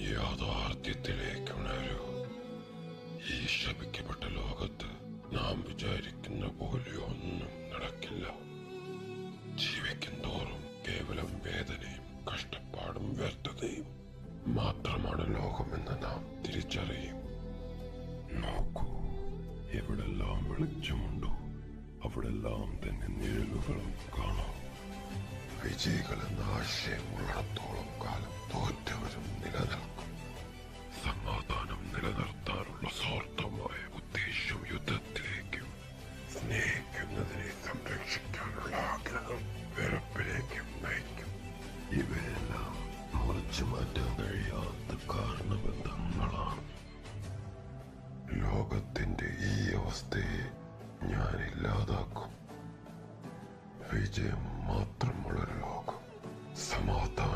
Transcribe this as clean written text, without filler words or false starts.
യാഥാർത്ഥ്യത്തിലേക്ക് ഉണരൂ. ഈ ശപിക്കപ്പെട്ട ലോകത്ത് നാം വിചാരിക്കുന്ന പോലെ ഒന്നും നടക്കില്ല. ജീവിക്കും തോറും കേവലം വേദനയും കഷ്ടപ്പാടും വ്യർത്ഥതയും മാത്രമാണ് ലോകമെന്ന് നാം തിരിച്ചറിയും. നോക്കൂ, എവിടെല്ലാം വെളിച്ചമുണ്ടോ അവിടെല്ലാം തന്നെ നിഴലുകളും കാണാം. വിജയികൾ എന്ന ആശയം ഉള്ളിടത്തോളം കാലം തോറ്റവരും നിലനിൽക്കും. സമാധാനം നിലനിർത്താനുള്ള സ്വാർത്ഥമായ ഉദ്ദേശം യുദ്ധത്തിലേക്കും സ്നേഹിക്കുന്നതിനെ സംരക്ഷിക്കാനുള്ള ആഗ്രഹം വെറുപ്പിലേക്കും നയിക്കും. ഇവയെല്ലാം മുറിച്ചു മാറ്റാൻ കഴിയാത്ത കാരണബന്ധങ്ങളാണ്. ലോകത്തിന്റെ ഈ അവസ്ഥയെ ഞാൻ ഇല്ലാതാക്കും. വിജയം മാത്രമുള്ള ലോകം, സമാധാനം